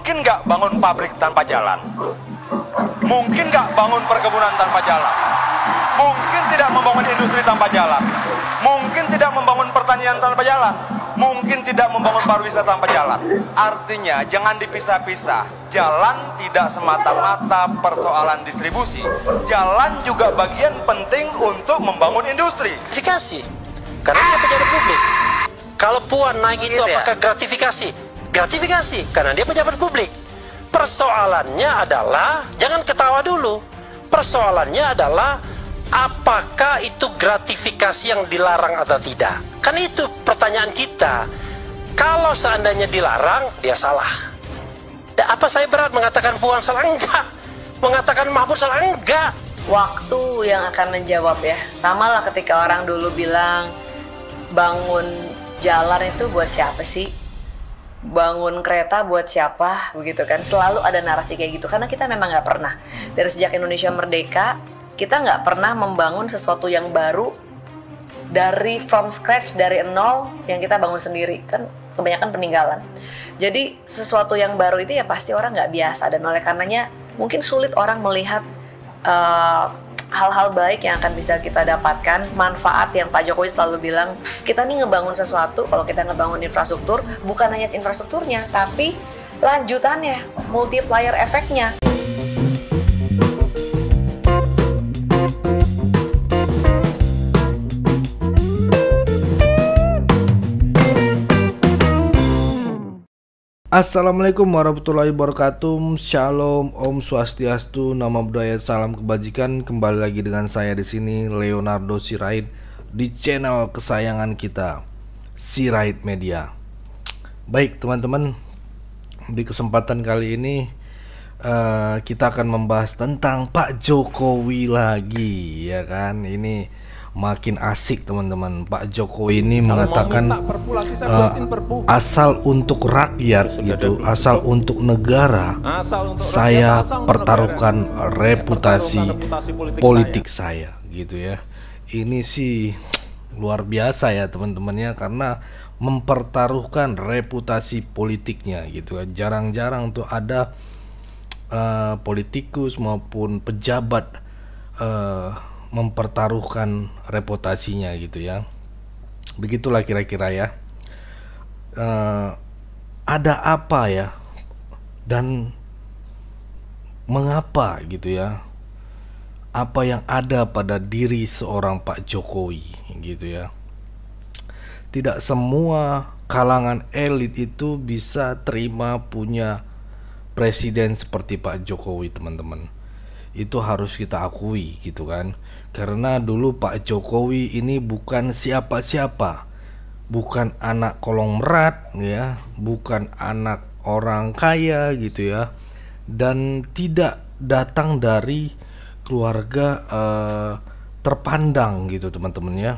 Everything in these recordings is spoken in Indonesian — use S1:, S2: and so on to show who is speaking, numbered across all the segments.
S1: Mungkin nggak bangun pabrik tanpa jalan? Mungkin nggak bangun perkebunan tanpa jalan? Mungkin tidak membangun industri tanpa jalan? Mungkin tidak membangun pertanian tanpa jalan? Mungkin tidak membangun pariwisata tanpa jalan? Artinya jangan dipisah-pisah. Jalan tidak semata-mata persoalan distribusi. Jalan juga bagian penting untuk membangun industri.
S2: Gratifikasi, karena dia pejabat publik. Kalau Puan naik itu apakah gratifikasi? Gratifikasi, karena dia pejabat publik. Persoalannya adalah, jangan ketawa dulu. Persoalannya adalah, apakah itu gratifikasi yang dilarang atau tidak? Kan itu pertanyaan kita. Kalau seandainya dilarang, dia salah. Dan apa saya berat mengatakan Puan salah? Enggak. Mengatakan Mahfud salah? Enggak.
S3: Waktu yang akan menjawab ya. Sama lah ketika orang dulu bilang, bangun jalan itu buat siapa sih? Bangun kereta buat siapa? Begitu kan. Selalu ada narasi kayak gitu. Karena kita memang nggak pernah. Dari sejak Indonesia merdeka, kita nggak pernah membangun sesuatu yang baru dari from scratch, dari nol yang kita bangun sendiri. Kan kebanyakan peninggalan. Jadi sesuatu yang baru itu ya pasti orang nggak biasa. Dan oleh karenanya mungkin sulit orang melihat hal-hal baik yang akan bisa kita dapatkan, manfaat yang Pak Jokowi selalu bilang, kita nih ngebangun sesuatu, kalau kita ngebangun infrastruktur, bukan hanya infrastrukturnya, tapi lanjutannya, multiplier efeknya.
S4: Assalamualaikum warahmatullahi wabarakatuh. Shalom, Om Swastiastu, Namo Buddhaya, salam kebajikan. Kembali lagi dengan saya di sini, Leonardo Sirait, di channel kesayangan kita, Sirait Media. Baik teman-teman, di kesempatan kali ini kita akan membahas tentang Pak Jokowi lagi, ya kan? Ini makin asik teman-teman. Pak Jokowi ini mengatakan asal untuk rakyat gitu, asal untuk negara, saya pertaruhkan reputasi politik saya gitu ya. Ini sih luar biasa ya teman-temannya, karena mempertaruhkan reputasi politiknya gitu ya. Jarang-jarang tuh ada politikus maupun pejabat mempertaruhkan reputasinya gitu ya. Begitulah kira-kira ya. Ada apa ya, dan mengapa gitu ya, apa yang ada pada diri seorang Pak Jokowi gitu ya. Tidak semua kalangan elit itu bisa terima punya presiden seperti Pak Jokowi, teman-teman. Itu harus kita akui gitu kan. Karena dulu Pak Jokowi ini bukan siapa-siapa, bukan anak kolong merat ya, bukan anak orang kaya gitu ya, dan tidak datang dari keluarga terpandang gitu teman-teman ya.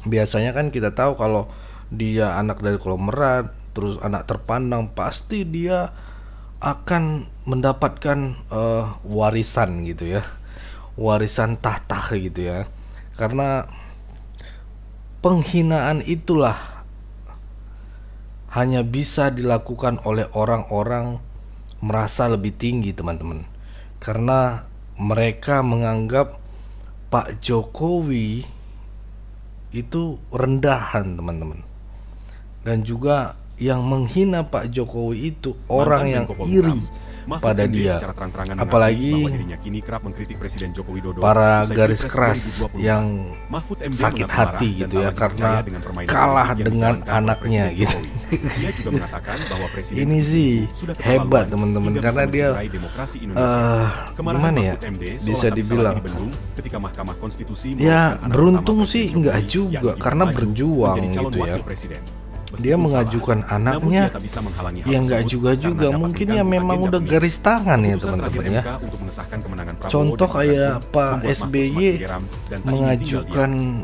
S4: Biasanya kan kita tahu kalau dia anak dari kolong merat, terus anak terpandang, pasti dia akan mendapatkan warisan gitu ya, warisan tahta gitu ya. Karena penghinaan itulah hanya bisa dilakukan oleh orang-orang merasa lebih tinggi teman-teman, karena mereka menganggap Pak Jokowi itu rendahan teman-teman. Dan juga yang menghina Pak Jokowi itu orang yang iri pada dia, apalagi para garis keras yang sakit hati gitu ya, karena kalah dengan anaknya gitu. Ini sih hebat teman-teman, karena dia gimana ya, bisa dibilang ya beruntung sih enggak juga, karena berjuang gitu ya. Dia mengajukan anaknya, ya enggak juga mungkin ya memang udah garis tangan ya teman-teman ya. Contoh kayak Pak SBY mengajukan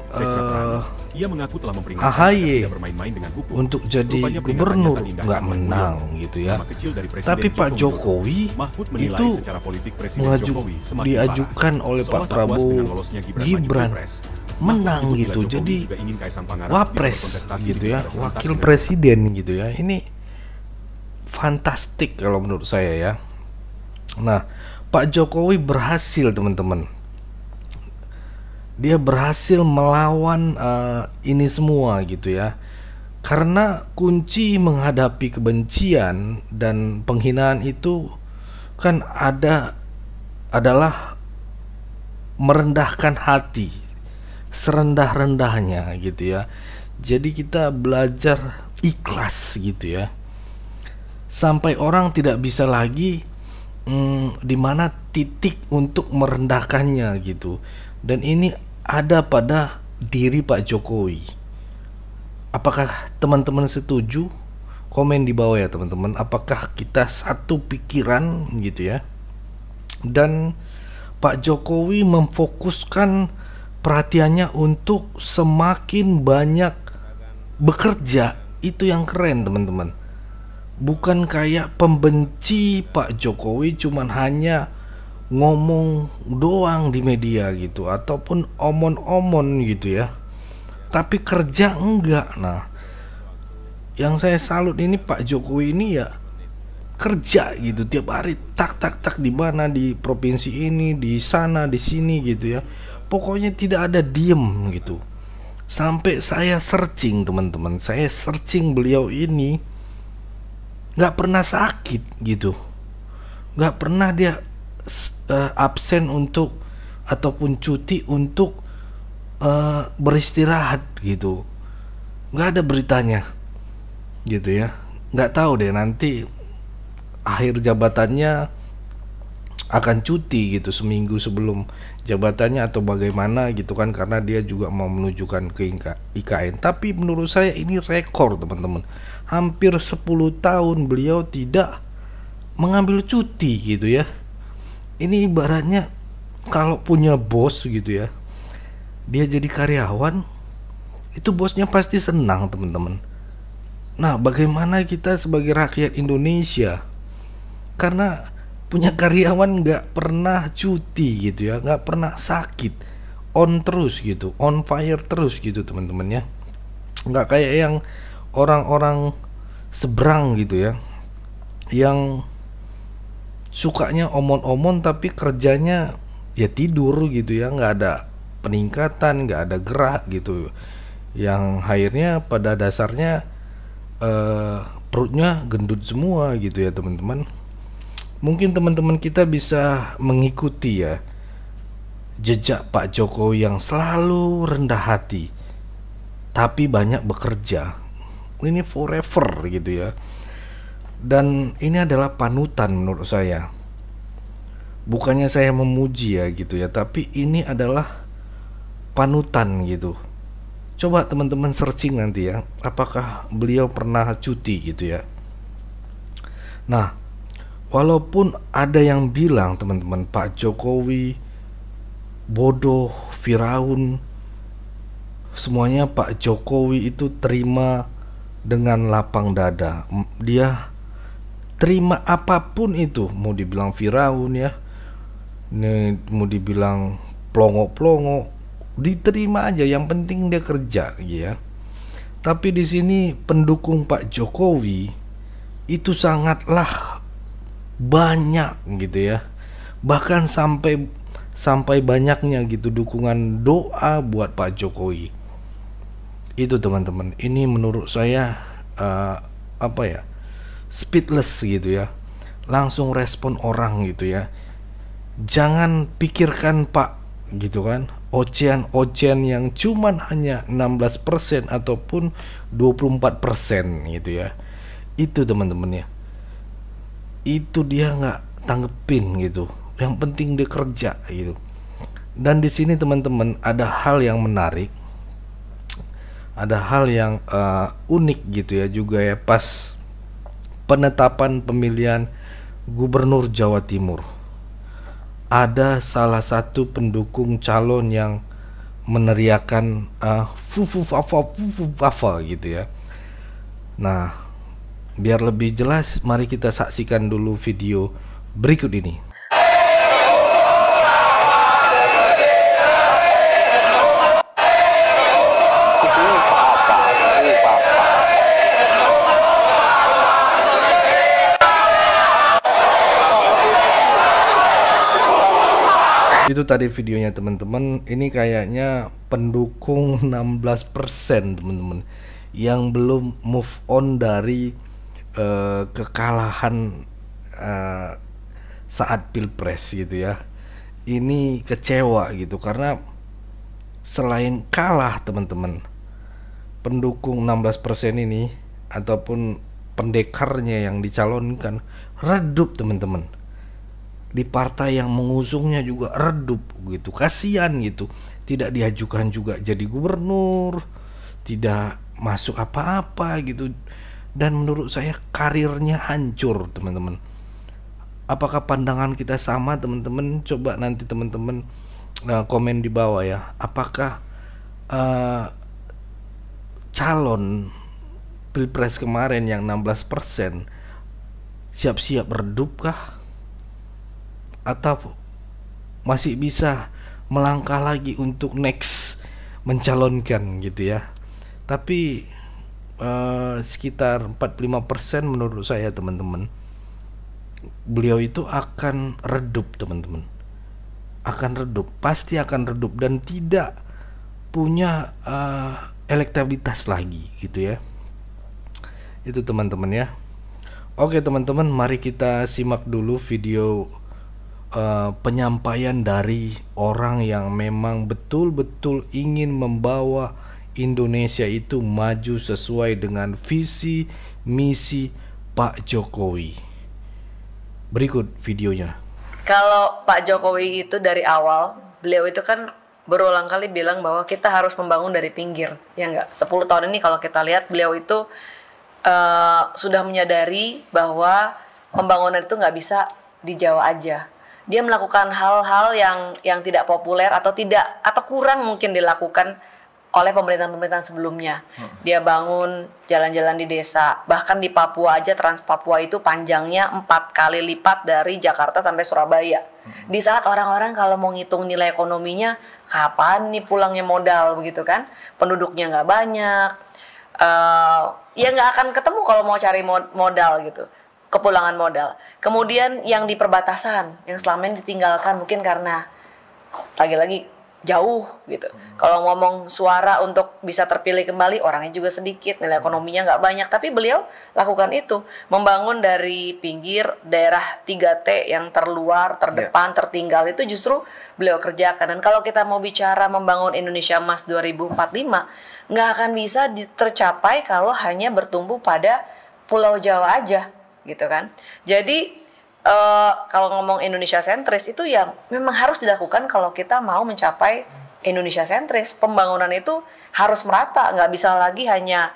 S4: AHY untuk jadi gubernur, nggak menang gitu ya. Tapi Pak Jokowi itu diajukan oleh Pak Prabowo Gibran, menang gitu, jadi wapres gitu ya, wakil presiden gitu ya. Ini fantastik kalau menurut saya ya. Nah, Pak Jokowi berhasil teman-teman. Dia berhasil melawan ini semua gitu ya. Karena kunci menghadapi kebencian dan penghinaan itu kan adalah merendahkan hati serendah-rendahnya gitu ya. Jadi kita belajar ikhlas gitu ya. Sampai orang tidak bisa lagi di mana titik untuk merendahkannya gitu. Dan ini ada pada diri Pak Jokowi. Apakah teman-teman setuju? Komen di bawah ya teman-teman. Apakah kita satu pikiran gitu ya? Dan Pak Jokowi memfokuskan perhatiannya untuk semakin banyak bekerja. Itu yang keren teman-teman. Bukan kayak pembenci Pak Jokowi cuman hanya ngomong doang di media gitu, ataupun omon-omon gitu ya, tapi kerja enggak. Nah, yang saya salut ini Pak Jokowi ini ya kerja gitu tiap hari, tak di mana, di provinsi ini, di sana, di sini gitu ya. Pokoknya tidak ada diem gitu. Sampai saya searching teman-teman, saya searching beliau ini nggak pernah sakit gitu, nggak pernah dia absen untuk ataupun cuti untuk beristirahat gitu, nggak ada beritanya gitu ya. Nggak tahu deh nanti akhir jabatannya akan cuti gitu seminggu sebelum jabatannya atau bagaimana gitu kan, karena dia juga mau menunjukkan ke IKN. Tapi menurut saya ini rekor teman-teman, hampir 10 tahun beliau tidak mengambil cuti gitu ya. Ini ibaratnya kalau punya bos gitu ya, dia jadi karyawan, itu bosnya pasti senang teman-teman. Nah, bagaimana kita sebagai rakyat Indonesia, karena punya karyawan nggak pernah cuti gitu ya, nggak pernah sakit, on terus gitu, on fire terus gitu teman-teman ya. Nggak kayak yang orang-orang seberang gitu ya, yang sukanya omon-omon tapi kerjanya ya tidur gitu ya, nggak ada peningkatan, nggak ada gerak gitu, yang akhirnya pada dasarnya perutnya gendut semua gitu ya teman-teman. Mungkin teman-teman kita bisa mengikuti ya jejak Pak Jokowi yang selalu rendah hati tapi banyak bekerja. Ini forever gitu ya. Dan ini adalah panutan menurut saya. Bukannya saya memuji ya gitu ya, tapi ini adalah panutan gitu. Coba teman-teman searching nanti ya, apakah beliau pernah cuti gitu ya. Nah, walaupun ada yang bilang teman-teman Pak Jokowi bodoh, Firaun, semuanya Pak Jokowi itu terima dengan lapang dada. Dia terima apapun itu, mau dibilang Firaun ya, mau dibilang plongo-plongo, diterima aja, yang penting dia kerja ya. Tapi di sini pendukung Pak Jokowi itu sangatlah banyak gitu ya, bahkan sampai banyaknya gitu dukungan doa buat Pak Jokowi. Itu teman-teman, ini menurut saya apa ya, speedless gitu ya, langsung respon orang gitu ya. Jangan pikirkan Pak gitu kan, ocehan yang cuman hanya 16% ataupun 24% gitu ya. Itu teman-teman ya, itu dia nggak tanggepin gitu, yang penting dia kerja gitu. Dan di sini teman-teman ada hal yang menarik, ada hal yang unik gitu ya juga ya, pas penetapan pemilihan gubernur Jawa Timur, ada salah satu pendukung calon yang meneriakan fufu fafa gitu ya. Nah, biar lebih jelas, mari kita saksikan dulu video berikut ini. Itu tadi videonya teman-teman. Ini kayaknya pendukung 16% teman-teman yang belum move on dari kekalahan saat pilpres gitu ya. Ini kecewa gitu karena selain kalah teman-teman, pendukung 16% ini ataupun pendekarnya yang dicalonkan redup teman-teman. Di partai yang mengusungnya juga redup gitu, kasihan gitu, tidak diajukan juga jadi gubernur, tidak masuk apa-apa gitu, dan menurut saya karirnya hancur teman-teman. Apakah pandangan kita sama teman-teman? Coba nanti teman-teman komen di bawah ya, apakah calon pilpres kemarin yang 16% siap-siap redup kah? Atau masih bisa melangkah lagi untuk next mencalonkan gitu ya. Tapi sekitar 45% menurut saya teman-teman, beliau itu akan redup teman-teman, akan redup, pasti akan redup dan tidak punya elektabilitas lagi gitu ya. Itu teman-teman ya. Oke teman-teman, mari kita simak dulu video penyampaian dari orang yang memang betul-betul ingin membawa Indonesia itu maju sesuai dengan visi misi Pak Jokowi. Berikut videonya.
S3: Kalau Pak Jokowi itu dari awal, beliau itu kan berulang kali bilang bahwa kita harus membangun dari pinggir, ya enggak? 10 tahun ini kalau kita lihat beliau itu sudah menyadari bahwa pembangunan itu nggak bisa di Jawa aja. Dia melakukan hal-hal yang tidak populer atau kurang mungkin dilakukan oleh pemerintahan-pemerintahan sebelumnya. Dia bangun jalan-jalan di desa, bahkan di Papua aja, Trans Papua itu panjangnya 4 kali lipat dari Jakarta sampai Surabaya. Di saat orang-orang kalau mau ngitung nilai ekonominya, kapan nih pulangnya modal begitu kan? Penduduknya nggak banyak, ya nggak akan ketemu kalau mau cari modal gitu, kepulangan modal. Kemudian yang di perbatasan, yang selama ini ditinggalkan mungkin karena lagi-lagi jauh gitu. Kalau ngomong suara untuk bisa terpilih kembali, orangnya juga sedikit, nilai ekonominya nggak banyak. Tapi beliau lakukan itu, membangun dari pinggir daerah 3T yang terluar, terdepan, tertinggal itu justru beliau kerjakan. Dan kalau kita mau bicara membangun Indonesia Emas 2045, nggak akan bisa tercapai kalau hanya bertumbuh pada Pulau Jawa aja, gitu kan. Jadi kalau ngomong Indonesia sentris itu yang memang harus dilakukan kalau kita mau mencapai Indonesia sentris. Pembangunan itu harus merata, nggak bisa lagi hanya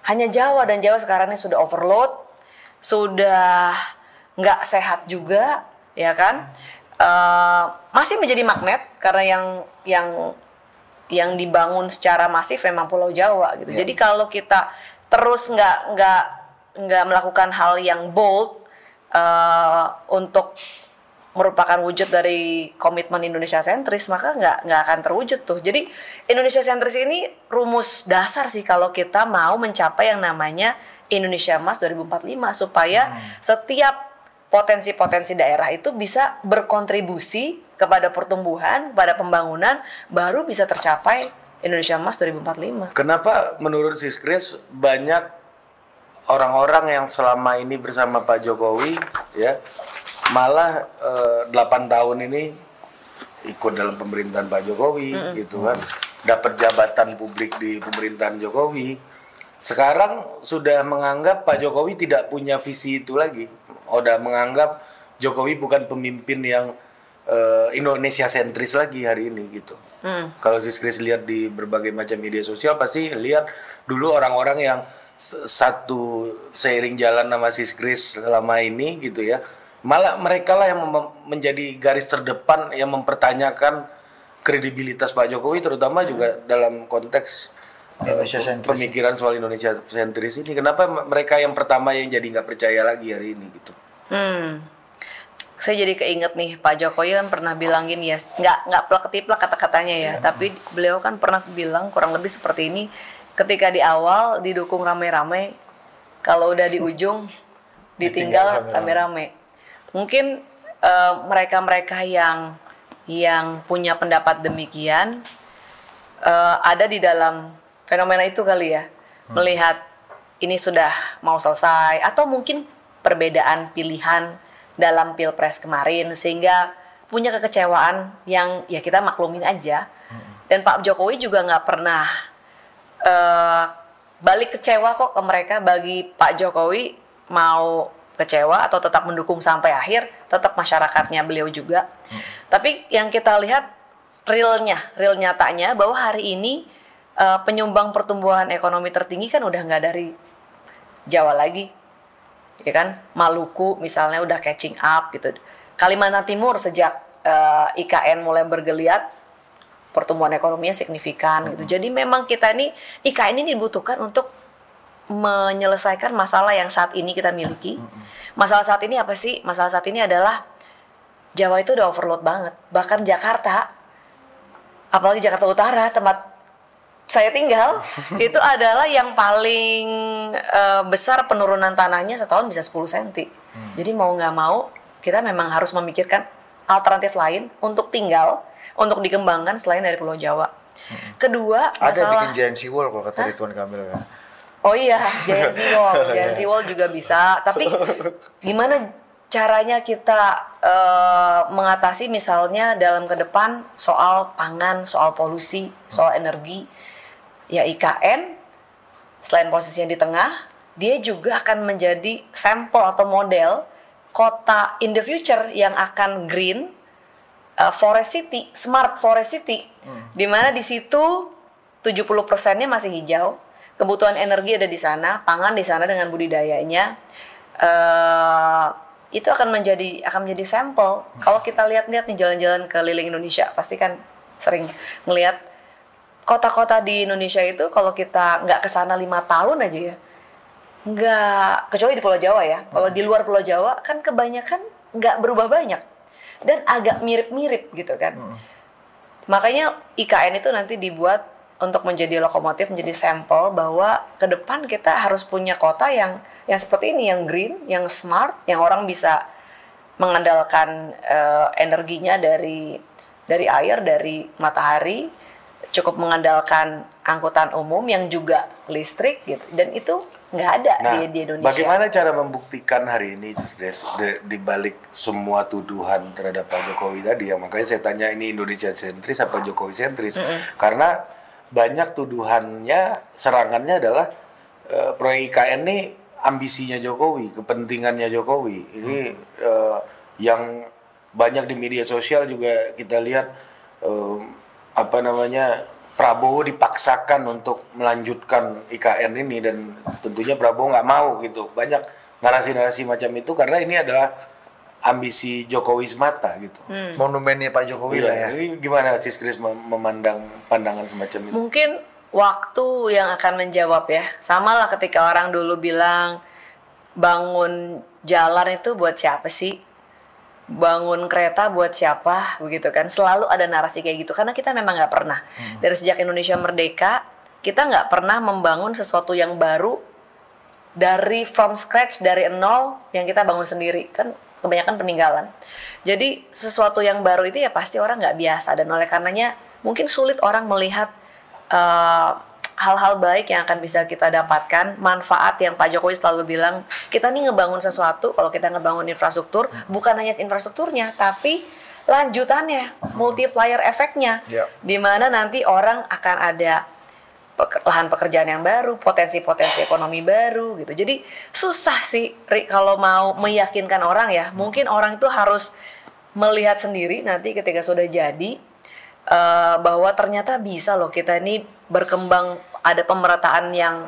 S3: Jawa, dan Jawa sekarang ini sudah overload, sudah nggak sehat juga, ya kan? Masih menjadi magnet karena yang dibangun secara masif memang Pulau Jawa gitu. Jadi kalau kita terus nggak melakukan hal yang bold untuk merupakan wujud dari komitmen Indonesia sentris, maka nggak akan terwujud tuh. Jadi Indonesia sentris ini rumus dasar sih kalau kita mau mencapai yang namanya Indonesia Emas 2045, supaya setiap potensi-potensi daerah itu bisa berkontribusi kepada pertumbuhan, pada pembangunan, baru bisa tercapai Indonesia Emas 2045.
S5: Kenapa menurut Sis Kris banyak orang-orang yang selama ini bersama Pak Jokowi ya malah 8 tahun ini ikut dalam pemerintahan Pak Jokowi gitu kan, dapat jabatan publik di pemerintahan Jokowi, sekarang sudah menganggap Pak Jokowi tidak punya visi itu lagi, udah menganggap Jokowi bukan pemimpin yang Indonesia sentris lagi hari ini gitu. Kalau Sis Kris lihat di berbagai macam media sosial pasti lihat dulu orang-orang yang satu seiring jalan sama Sis Kris selama ini gitu ya, malah mereka lah yang menjadi garis terdepan yang mempertanyakan kredibilitas Pak Jokowi, terutama juga dalam konteks pemikiran soal Indonesia sentris ini. Kenapa mereka yang pertama yang jadi nggak percaya lagi hari ini gitu?
S3: Saya jadi keinget nih, Pak Jokowi kan pernah bilang gini ya, nggak plak-ketiplak kata-katanya ya, tapi beliau kan pernah bilang kurang lebih seperti ini. Ketika di awal didukung rame-rame, kalau udah di ujung ditinggal rame-rame. Mungkin mereka-mereka yang yang punya pendapat demikian ada di dalam fenomena itu kali ya, melihat ini sudah mau selesai atau mungkin perbedaan pilihan dalam Pilpres kemarin sehingga punya kekecewaan yang ya kita maklumin aja. Dan Pak Jokowi juga nggak pernah balik kecewa kok ke mereka. Bagi Pak Jokowi mau kecewa atau tetap mendukung sampai akhir, tetap masyarakatnya beliau juga. Tapi yang kita lihat real nyatanya bahwa hari ini penyumbang pertumbuhan ekonomi tertinggi kan udah nggak dari Jawa lagi, ya kan? Maluku misalnya udah catching up gitu. Kalimantan Timur sejak IKN mulai bergeliat, pertumbuhan ekonominya signifikan gitu. Jadi memang kita ini IKN ini dibutuhkan untuk menyelesaikan masalah yang saat ini kita miliki. Masalah saat ini apa sih? Masalah saat ini adalah Jawa itu udah overload banget. Bahkan Jakarta, apalagi Jakarta Utara, tempat saya tinggal, itu adalah yang paling besar penurunan tanahnya setahun bisa 10 cm. Jadi mau nggak mau, kita memang harus memikirkan alternatif lain untuk tinggal, untuk dikembangkan selain dari Pulau Jawa. Kedua,
S6: ada
S3: masalah...
S6: bikin Giant Seawall kalau kata Ridwan Kamil kan.
S3: Oh iya, Giant Seawall. Giant Seawall juga bisa. Tapi gimana caranya kita mengatasi misalnya dalam ke depan soal pangan, soal polusi, soal energi. Ya IKN, selain posisinya di tengah, dia juga akan menjadi sampel atau model kota in the future yang akan green, forest city, smart forest city. Di mana di situ 70%-nya masih hijau, kebutuhan energi ada di sana, pangan di sana dengan budidayanya. Itu akan menjadi sampel. Kalau kita lihat-lihat nih jalan-jalan keliling Indonesia, pasti kan sering ngelihat kota-kota di Indonesia itu kalau kita nggak kesana 5 tahun aja ya, nggak, kecuali di Pulau Jawa ya. Kalau di luar Pulau Jawa kan kebanyakan nggak berubah banyak dan agak mirip-mirip gitu kan. Makanya IKN itu nanti dibuat untuk menjadi lokomotif, menjadi sampel bahwa ke depan kita harus punya kota yang seperti ini, yang green, yang smart, yang orang bisa mengandalkan energinya dari air, dari matahari, cukup mengandalkan angkutan umum yang juga listrik gitu, dan itu nggak ada di Indonesia.
S5: Bagaimana cara membuktikan hari ini di balik semua tuduhan terhadap Pak Jokowi tadi ya? Makanya saya tanya ini Indonesia sentris apa Jokowi sentris? Karena banyak tuduhannya, serangannya adalah proyek IKN ini ambisinya Jokowi, kepentingannya Jokowi. Ini yang banyak di media sosial juga kita lihat. Prabowo dipaksakan untuk melanjutkan IKN ini dan tentunya Prabowo nggak mau gitu. Banyak narasi-narasi macam itu karena ini adalah ambisi Jokowi semata gitu.
S6: Monumennya Pak Jokowi lah ya.
S5: Ini gimana Sis Kris memandang pandangan semacam itu?
S3: Mungkin waktu yang akan menjawab ya. Sama lah ketika orang dulu bilang bangun jalan itu buat siapa sih? Bangun kereta buat siapa, begitu kan? Selalu ada narasi kayak gitu karena kita memang nggak pernah dari sejak Indonesia merdeka kita nggak pernah membangun sesuatu yang baru dari from scratch, dari nol yang kita bangun sendiri, kan kebanyakan peninggalan. Jadi sesuatu yang baru itu ya pasti orang nggak biasa, dan oleh karenanya mungkin sulit orang melihat hal-hal baik yang akan bisa kita dapatkan, manfaat yang Pak Jokowi selalu bilang, kita nih ngebangun sesuatu, kalau kita ngebangun infrastruktur, bukan hanya infrastrukturnya, tapi lanjutannya, multiplier efeknya, di mana nanti orang akan ada lahan pekerjaan yang baru, potensi-potensi ekonomi baru gitu. Jadi susah sih kalau mau meyakinkan orang ya, mungkin orang itu harus melihat sendiri nanti ketika sudah jadi, bahwa ternyata bisa loh kita ini berkembang, ada pemerataan yang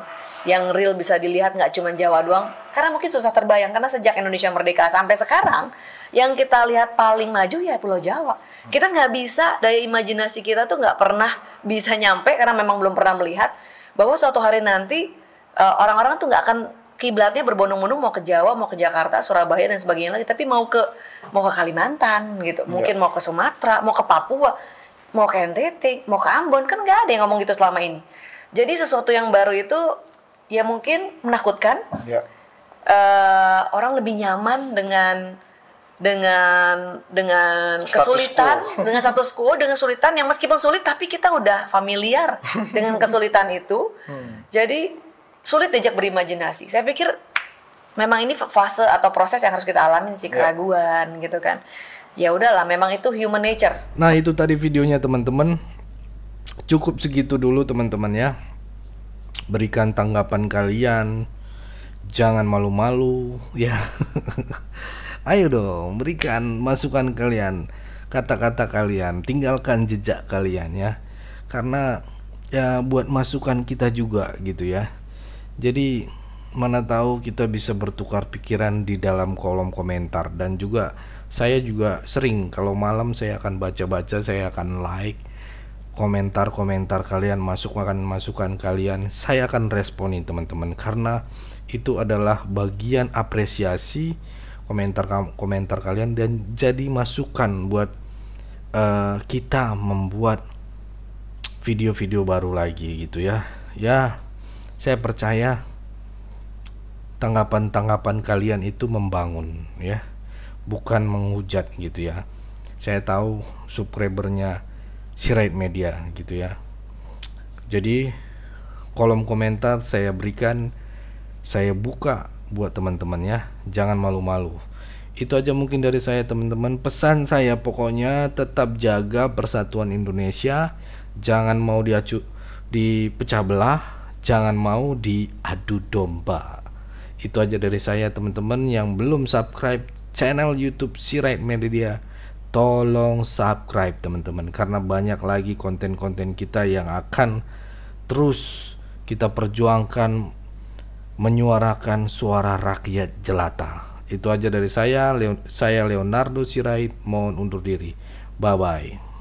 S3: real bisa dilihat, nggak cuma Jawa doang. Karena mungkin susah terbayang karena sejak Indonesia merdeka sampai sekarang yang kita lihat paling maju ya Pulau Jawa. Kita nggak bisa, daya imajinasi kita tuh nggak pernah bisa nyampe karena memang belum pernah melihat bahwa suatu hari nanti orang-orang tuh nggak akan kiblatnya berbondong-bondong mau ke Jawa, mau ke Jakarta, Surabaya dan sebagainya lagi, tapi mau ke Kalimantan gitu, mungkin mau ke Sumatera, mau ke Papua, mau ke NTT, mau ke Ambon, kan nggak ada yang ngomong gitu selama ini. Jadi sesuatu yang baru itu ya mungkin menakutkan. Orang lebih nyaman dengan kesulitan, dengan status quo, dengan kesulitan yang meskipun sulit tapi kita udah familiar dengan kesulitan itu. Jadi sulit diajak berimajinasi. Saya pikir memang ini fase atau proses yang harus kita alamin sih, keraguan gitu kan. Ya udahlah, memang itu human nature.
S4: Nah, itu tadi videonya teman-teman. Cukup segitu dulu teman-teman ya. Berikan tanggapan kalian. Jangan malu-malu ya. Ayo dong, berikan masukan kalian, kata-kata kalian, tinggalkan jejak kalian ya. Karena ya buat masukan kita juga gitu ya. Jadi mana tahu kita bisa bertukar pikiran di dalam kolom komentar. Dan juga saya juga sering kalau malam saya akan baca-baca, saya akan like komentar-komentar kalian, masukan kalian, saya akan responin teman-teman, karena itu adalah bagian apresiasi komentar kalian dan jadi masukan buat kita membuat video-video baru lagi gitu ya. Ya, saya percaya tanggapan kalian itu membangun ya, bukan menghujat gitu ya. Saya tahu subscribernya Sirait Media gitu ya. Jadi kolom komentar saya berikan, saya buka buat teman-teman ya. Jangan malu-malu. Itu aja mungkin dari saya teman-teman. Pesan saya pokoknya tetap jaga persatuan Indonesia. Jangan mau dipecah belah, jangan mau diadu domba. Itu aja dari saya teman-teman. Yang belum subscribe channel YouTube Sirait Media, tolong subscribe teman-teman, karena banyak lagi konten-konten kita yang akan terus kita perjuangkan, menyuarakan suara rakyat jelata. Itu aja dari saya Leonardo Sirait, mohon undur diri. Bye bye.